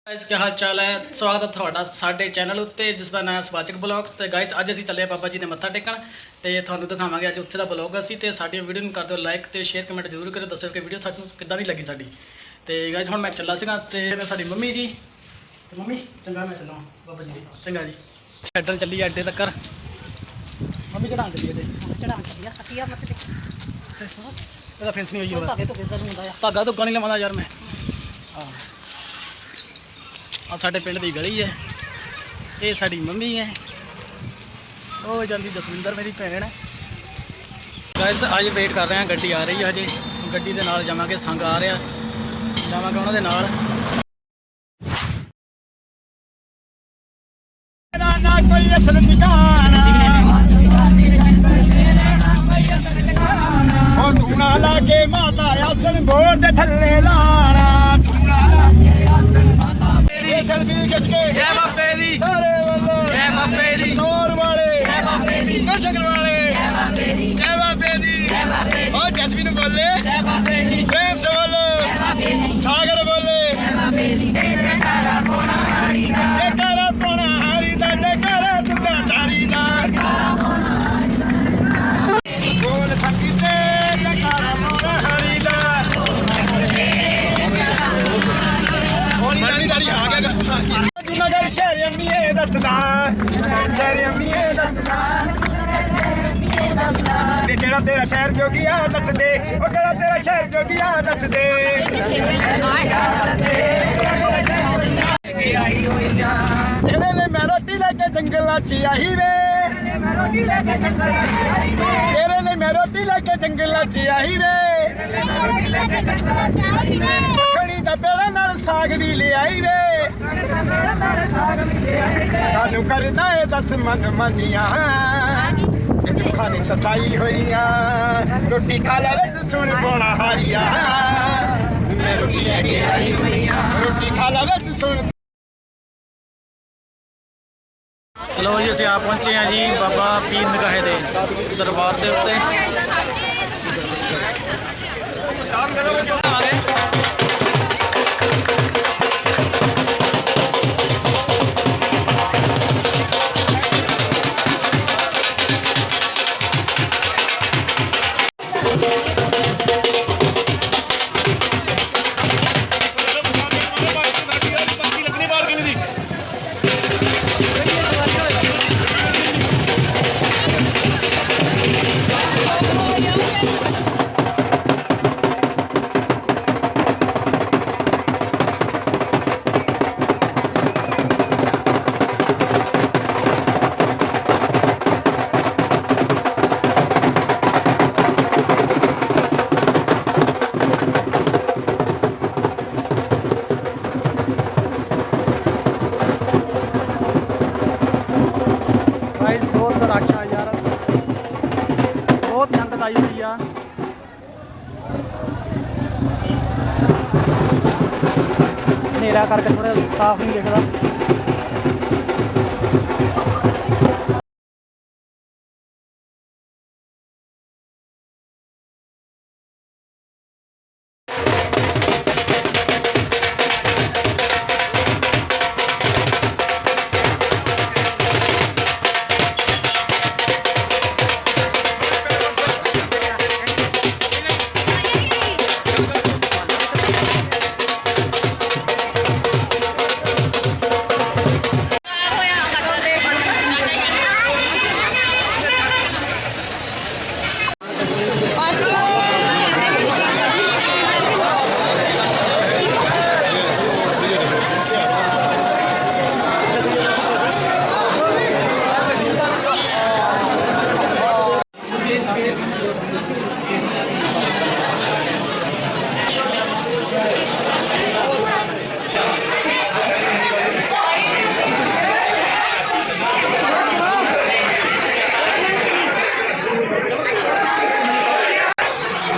Guys क्या हाल चाल है। स्वागत है ਤੁਹਾਡਾ ਸਾਡੇ ਚੈਨਲ ਉੱਤੇ ਜਿਸ ਦਾ ਨਾਮ ਸਵਾਚਕ ਬਲੌਗਸ। ਤੇ ਗਾਇਸ ਅੱਜ ਅਸੀਂ ਚੱਲੇ ਬਾਬਾ ਜੀ ਦੇ ਮੱਥਾ ਟੇਕਣ ਤੇ ਤੁਹਾਨੂੰ ਦਿਖਾਵਾਂਗੇ ਅੱਜ ਉੱਥੇ ਦਾ ਬਲੌਗ ਅਸੀਂ। ਤੇ ਸਾਡੀ ਵੀਡੀਓ ਨੂੰ ਕਰ ਦਿਓ ਲਾਈਕ ਤੇ ਸ਼ੇਅਰ ਕਮੈਂਟ ਜ਼ਰੂਰ ਕਰਿਓ, ਦੱਸਿਓ ਕਿ ਵੀਡੀਓ ਤੁਹਾਨੂੰ ਕਿੱਦਾਂ ਦੀ ਲੱਗੀ ਸਾਡੀ। ਤੇ ਗਾਇਸ ਹੁਣ ਮੈਂ ਚੱਲਾ ਸੀਗਾ ਤੇ ਸਾਡੀ ਮੰਮੀ ਜੀ ਤੇ ਮੰਮੀ ਚੰਗਾ ਮੈਂ ਚੱਲਾਂ ਬਾਬਾ ਜੀ ਚੰਗਾ ਜੀ। ਛੱਡਣ ਚੱਲੀ ਅੱਡੇ ਤੱਕ ਮੰਮੀ ਚੜਾਉਣ ਚੱਲੀ ਤੇ ਚੜਾਉਣ ਚੱਲੀ ਆ ਹੱਥੀਆ ਮੱਥੇ ਤੇ ਇਹਦਾ ਫੈਂਸ ਨਹੀਂ ਹੋਈ ਧਾਗੇ ਤੋਂ ਕਿੱਦਾਂ ਹੁੰਦਾ ਆ ਧਾਗਾ ਧੁੱਗਾ ਨਹੀਂ ਲਵਾਉਂਦਾ ਯਾਰ ਮੈਂ। ਹਾਂ ਆ ਸਾਡੇ ਪਿੰਡ ਦੀ ਗਲੀ ਹੈ, ਇਹ ਸਾਡੀ ਮੰਮੀ ਹੈ, ਉਹ ਜਾਂਦੀ ਜਸਵਿੰਦਰ ਮੇਰੀ ਭੈਣ ਹੈ। ਗਾਇਸ ਅੱਜ ਵੇਟ ਕਰ ਰਹੇ ਹਾਂ, ਗੱਡੀ ਆ ਰਹੀ ਹੈ ਹਜੇ, ਗੱਡੀ ਦੇ ਨਾਲ ਜਾਵਾਂਗੇ, ਸੰਗ ਆ ਰਿਹਾ ਜਾਵਾਂਗੇ ਉਹਨਾਂ ਦੇ ਨਾਲ। ਕੋਈ ਅਸਲ ਨਿਗਾਹ ਉਹ ਤੂੰ ਨਾ ਲਾ ਕੇ ਮਾਤਾ ਆਸਣ ਬੋਰ ਦੇ ਥੱਲੇ ਲਾਣਾ ਸਲਫੀ ਖਿੱਚ ਕੇ ਜੈ ਬਾਬੇ ਦੀ ਸਾਰੇ ਵੱਲੋਂ ਜੈ ਬਾਬੇ ਦੀ ਨੂਰ ਵਾਲੇ ਜੈ ਬਾਬੇ ਦੀ ਨਸ਼ਕਰ ਵਾਲੇ ਜੈ ਬਾਬੇ ਦੀ ਜੈ ਬਾਬੇ ਦੀ ਜੈ ਬਾਬੇ ਦੀ ਉਹ ਜਸਮੀਨ ਬੋਲੇ ਜੈ ਬਾਬੇ ਦੀ ਪ੍ਰੇਮ ਸੇ ਬੋਲੇ ਜੈ ਬਾਬੇ ਦੀ ਸਾਗਰ ਬੋਲੇ ਜੈ ਬਾਬੇ ਦੀ ਜੈ ਜੈਕਾਰਾ ਪੋਣਾ ਹਰੀ ਦਾ ਜੈਕਾਰਾ ਪੋਣਾ ਹਰੀ ਦਾ ਜੈਕਾਰਾ ਤੁਦਾ ਧਾਰੀ ਦਾ ਜੈਕਾਰਾ ਪੋਣਾ ਹਰੀ ਦਾ ਬੋਲ ਸੰਗੀਤੇ ਜੈਕਾਰਾ ਪੋਣਾ ਹਰੀ ਦਾ ਹੋਲੀ ਦਾੜੀ ਆ ਗਿਆ ਨਗਰ ਸ਼ਹਿਰ ਅੰਮੀਏ ਦੱਸਦਾ ਸ਼ਹਿਰ ਅੰਮੀਏ ਦੱਸਦਾ ਵੇ ਕਿਹੜਾ ਤੇਰਾ ਸ਼ਹਿਰ ਜੋਗੀਆ ਦੱਸ ਦੇ, ਉਹ ਕਿਹੜਾ ਤੇਰਾ ਸ਼ਹਿਰ ਜੋਗੀਆ ਦੱਸ ਦੇ। ਜਿਹੜੇ ਨੇ ਮੈਂ ਰੋਟੀ ਲੈ ਕੇ ਜੰਗਲਾਂ 'ਚ ਆਈ ਵੇ, ਤੇਰੇ ਨੇ ਮੈਂ ਰੋਟੀ ਲੈ ਕੇ ਜੰਗਲਾਂ 'ਚ ਆਈ ਵੇ, ਖਣੀ ਦਾ ਪੇੜਾ ਨਾਲ ਸਾਗ ਵੀ ਲਿਆਈ ਵੇ, ਕਾਨੂੰ ਕਰਦਾ ਏ ਦਸ ਮਨ ਮਾਨੀਆਂ ਇਹ ਦੁੱਖਾਂ ਨੇ ਸਤਾਈ ਹੋਈਆਂ। ਰੋਟੀ ਖਾ ਲੈ ਵੇ ਤੂੰ ਸੁਣ ਪੋਣਾ ਹਾਰੀਆ, ਮੈਂ ਰੋਟੀ ਲੈ ਕੇ ਆਈ ਹੋਈਆਂ, ਰੋਟੀ ਖਾ ਲੈ ਵੇ ਤੂੰ ਸੁਣ। ਚਲੋ ਜੀ ਅਸੀਂ ਆ ਪਹੁੰਚੇ ਹਾਂ ਜੀ ਬਾਬਾ ਪੀਰ ਨਿਗਾਹੇ ਦੇ ਦਰਬਾਰ ਦੇ ਉੱਤੇ। बहुत संगत आई हुई है, हनेरा करके थोड़ा साफ नहीं दिखता।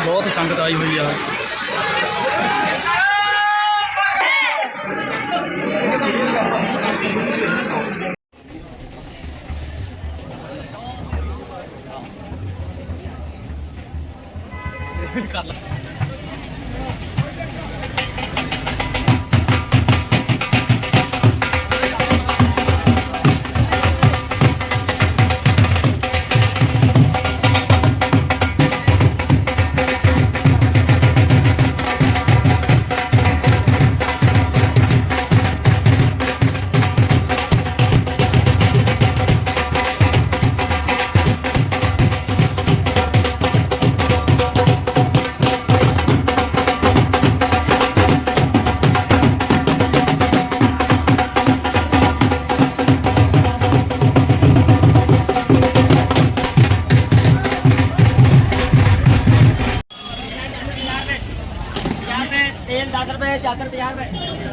बहुत संगत आई हुई है। कर ला तेल 10 रुपए चादर 50 रुपए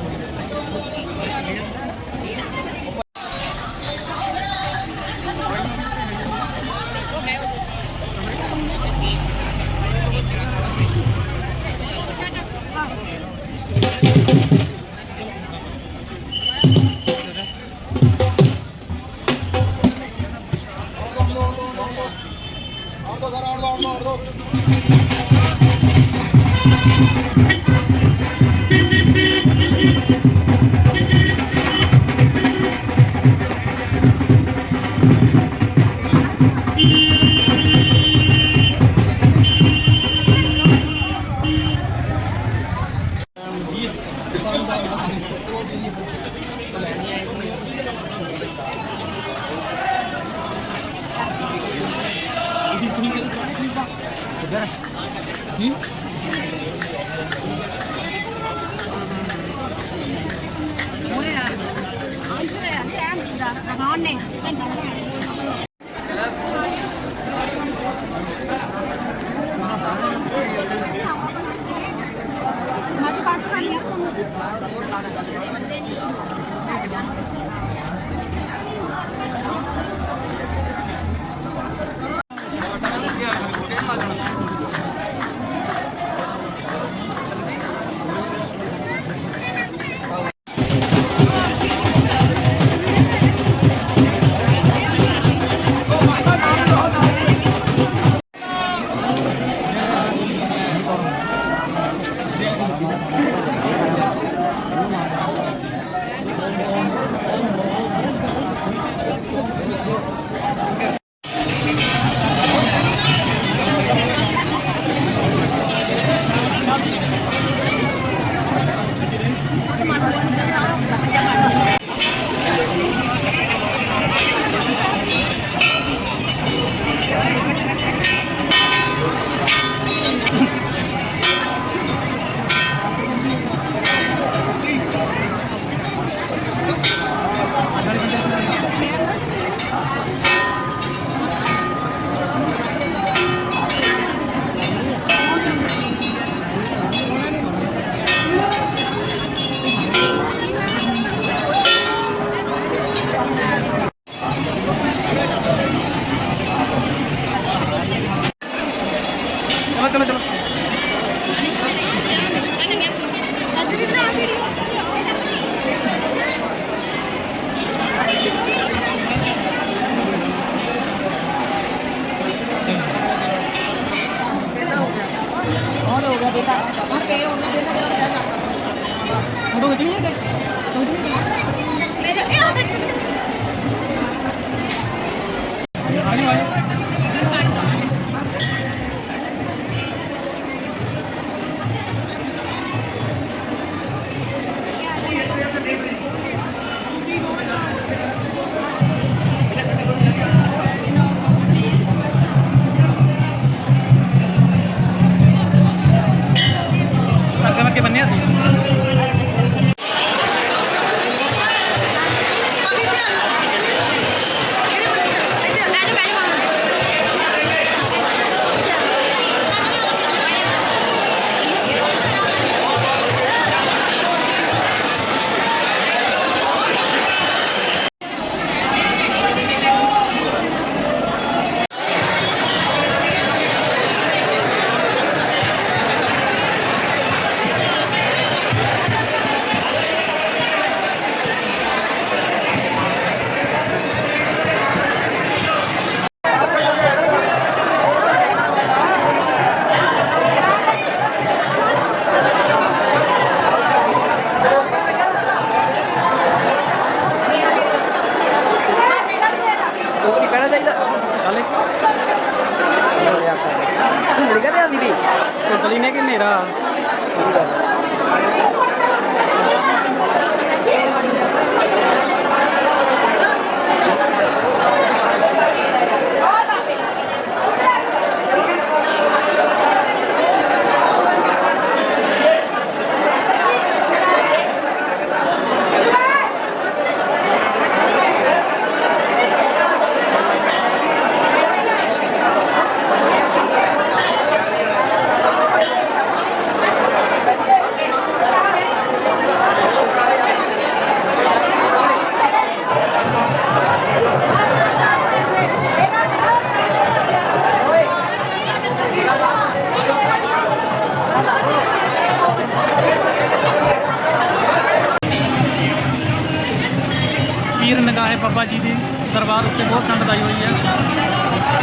ਨਿਗਾਹੇ ਬਾਬਾ ਜੀ ਦੀ ਦਰਬਾਰ ਉੱਤੇ ਬਹੁਤ ਸੰਗਤ ਆਈ ਹੋਈ ਹੈ।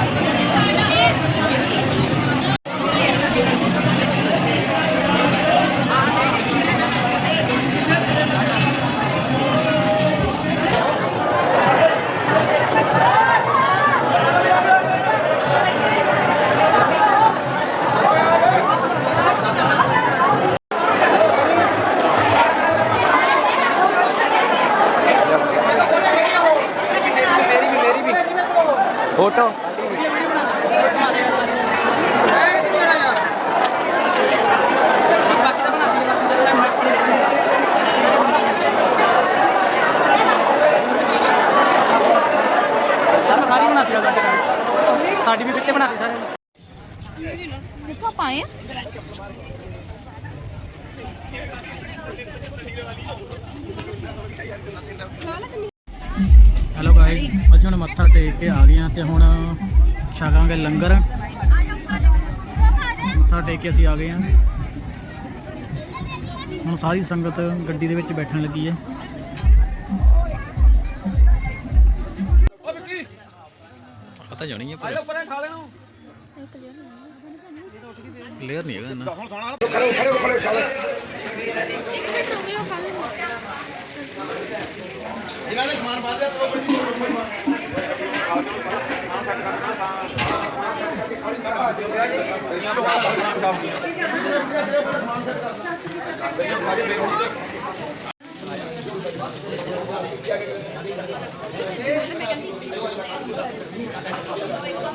फोटो सारी बनाती है साड़ी भी पिक्चर बनाती सारे कितों पाए ਹੈਲੋ ਗਾਇਸ, ਅਸੀਂ ਹੁਣ ਮੱਥਾ ਟੇਕ ਕੇ ਆ ਗਏ ਹਾਂ ਤੇ ਹੁਣ ਛਕਾਂਗੇ ਲੰਗਰ। ਮੱਥਾ ਟੇਕ ਕੇ ਅਸੀਂ ਆ ਗਏ ਹਾਂ। ਹੁਣ ਸਾਰੀ ਸੰਗਤ ਗੱਡੀ ਦੇ ਵਿੱਚ ਬੈਠਣ ਲੱਗੀ ਹੈ। ਪਤਾ ਜਾਣੀ ਹੈ ਪਰ ਕਲੀਅਰ ਨਹੀਂ ਹੈਗਾ ਨਾ। जिन्होंने समान बांध दिया तो